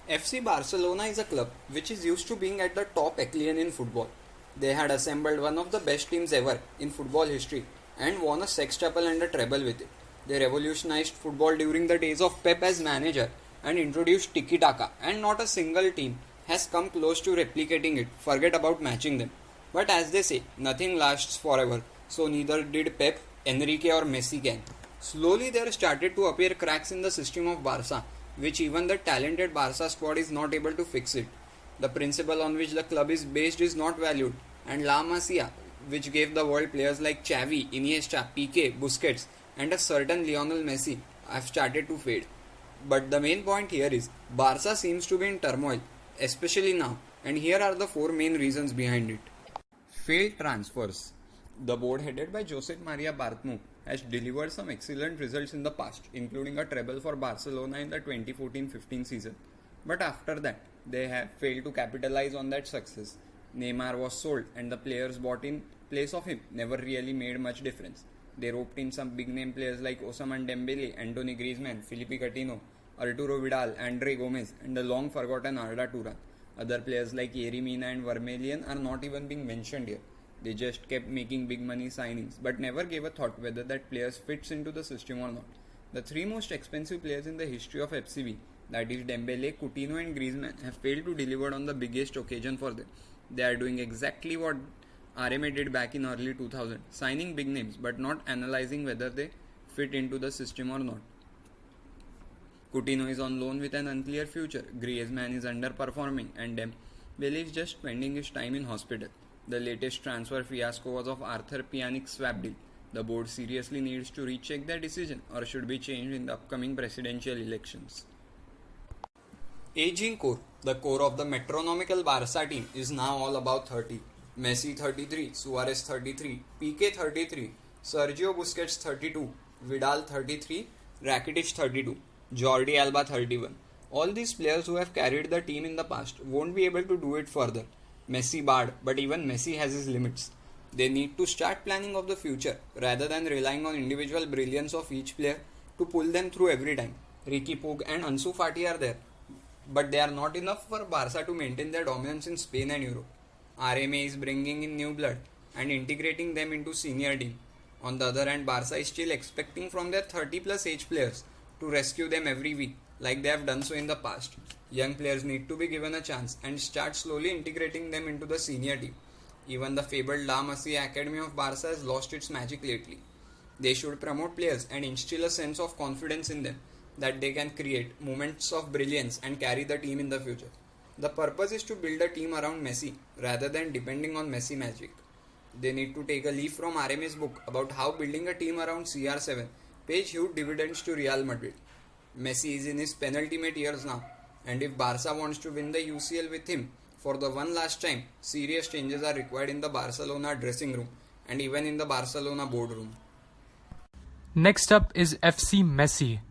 FC Barcelona is a club which is used to being at the top echelon in football. They had assembled one of the best teams ever in football history and won a sextuple and a treble with it. They revolutionized football during the days of Pep as manager and introduced tiki-taka, and not a single team has come close to replicating it, forget about matching them. But as they say, nothing lasts forever, so neither did Pep, Enrique or Messi can. Slowly there started to appear cracks in the system of Barca, which even the talented Barca squad is not able to fix it. The principle on which the club is based is not valued, and La Masia, which gave the world players like Xavi, Iniesta, Piqué, Busquets, and a certain Lionel Messi, have started to fade. But the main point here is Barca seems to be in turmoil, especially now, and here are the four main reasons behind it. Failed transfers. The board headed by Josep Maria Bartomeu has delivered some excellent results in the past, including a treble for Barcelona in the 2014-15 season. But after that, they have failed to capitalize on that success. Neymar was sold and the players bought in place of him never really made much difference. They roped in some big name players like Ousmane Dembele, Anthony Griezmann, Felipe Coutinho, Arturo Vidal, Andre Gomez, and the long forgotten Arda Turan. Other players like Yerry Mina and Vermaelen are not even being mentioned here. They just kept making big money signings but never gave a thought whether that players fits into the system or not. The three most expensive players in the history of FCB, that is Dembele, Coutinho and Griezmann, have failed to deliver on the biggest occasion for them. They are doing exactly what RMA did back in early 2000, signing big names but not analyzing whether they fit into the system or not. Coutinho is on loan with an unclear future, Griezmann is underperforming, and Dembele is just spending his time in hospital. The latest transfer fiasco was of Arthur Pjanic's swap deal. The board seriously needs to recheck their decision or should be changed in the upcoming presidential elections. Aging core. The core of the metronomical Barca team is now all about 30. Messi 33, Suarez 33, Piqué 33, Sergio Busquets 32, Vidal 33, Rakitic 32, Jordi Alba 31. All these players who have carried the team in the past won't be able to do it further. Messi barred, but even Messi has his limits. They need to start planning of the future rather than relying on individual brilliance of each player to pull them through every time. Ricky Pug and Ansu Fati are there, but they are not enough for Barca to maintain their dominance in Spain and Europe. RMA is bringing in new blood and integrating them into senior team. On the other hand, Barca is still expecting from their 30 plus age players to rescue them every week like they have done so in the past. Young players need to be given a chance and start slowly integrating them into the senior team. Even the fabled La Masia Academy of Barca has lost its magic lately. They should promote players and instill a sense of confidence in them that they can create moments of brilliance and carry the team in the future. The purpose is to build a team around Messi rather than depending on Messi magic. They need to take a leaf from RMA's book about how building a team around CR7 pays huge dividends to Real Madrid. Messi is in his penultimate years now, and if Barca wants to win the UCL with him for the one last time, serious changes are required in the Barcelona dressing room and even in the Barcelona boardroom. Next up is FC Messi.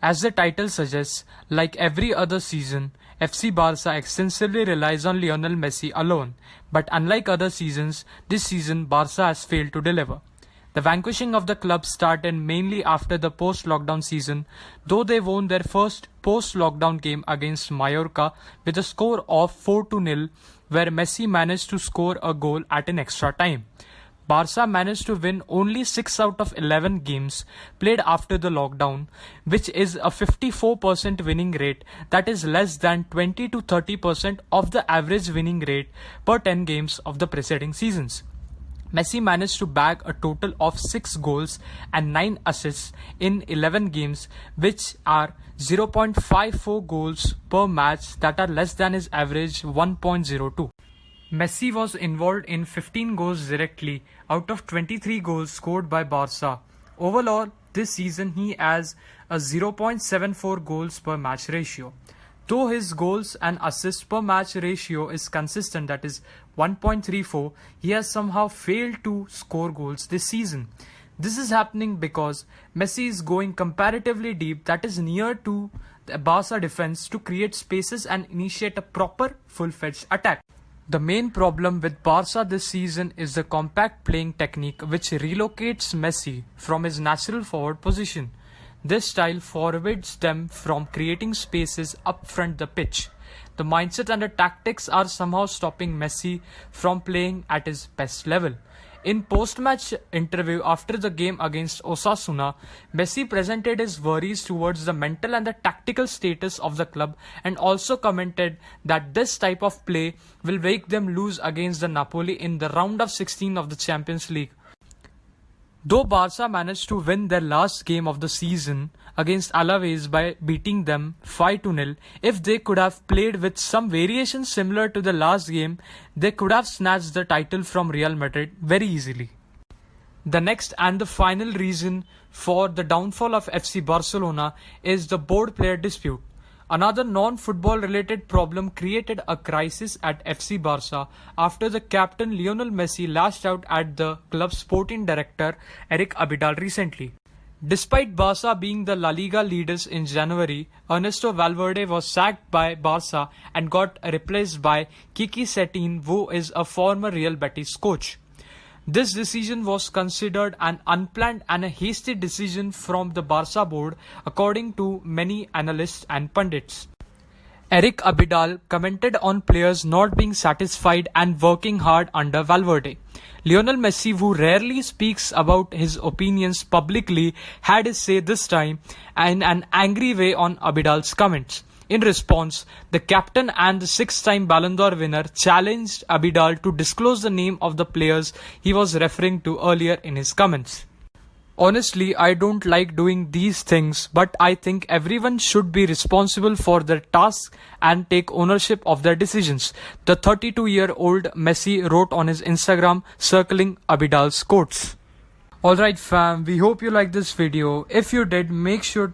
As the title suggests, like every other season, FC Barca extensively relies on Lionel Messi alone, but unlike other seasons, this season Barca has failed to deliver. The vanquishing of the club started mainly after the post-lockdown season, though they won their first post-lockdown game against Mallorca with a score of 4-0, where Messi managed to score a goal at an extra time. Barca managed to win only 6 out of 11 games played after the lockdown, which is a 54% winning rate, that is less than 20 to 30% of the average winning rate per 10 games of the preceding seasons. Messi managed to bag a total of 6 goals and 9 assists in 11 games, which are 0.54 goals per match, that are less than his average 1.02. Messi was involved in 15 goals directly out of 23 goals scored by Barca. Overall, this season he has a 0.74 goals per match ratio. Though his goals and assists per match ratio is consistent, that is 1.34, he has somehow failed to score goals this season. This is happening because Messi is going comparatively deep, that is near to the Barca defense, to create spaces and initiate a proper full-fledged attack. The main problem with Barca this season is the compact playing technique, which relocates Messi from his natural forward position. This style forbids them from creating spaces up front the pitch. The mindset and the tactics are somehow stopping Messi from playing at his best level. In post-match interview after the game against Osasuna, Messi presented his worries towards the mental and the tactical status of the club and also commented that this type of play will make them lose against the Napoli in the round of 16 of the Champions League. Though Barca managed to win their last game of the season against Alaves by beating them 5-0, if they could have played with some variation similar to the last game, they could have snatched the title from Real Madrid very easily. The next and the final reason for the downfall of FC Barcelona is the board player dispute. Another non-football related problem created a crisis at FC Barca after the captain Lionel Messi lashed out at the club's sporting director Eric Abidal recently. Despite Barca being the La Liga leaders in January, Ernesto Valverde was sacked by Barca and got replaced by Kiki Setien, who is a former Real Betis coach. This decision was considered an unplanned and a hasty decision from the Barca board, according to many analysts and pundits. Eric Abidal commented on players not being satisfied and working hard under Valverde. Lionel Messi, who rarely speaks about his opinions publicly, had his say this time in an angry way on Abidal's comments. In response, the captain and the six-time Ballon d'Or winner challenged Abidal to disclose the name of the players he was referring to earlier in his comments. Honestly, I don't like doing these things, but I think everyone should be responsible for their tasks and take ownership of their decisions, the 32-year-old Messi wrote on his Instagram, circling Abidal's quotes. Alright fam, we hope you liked this video. If you did, make sure to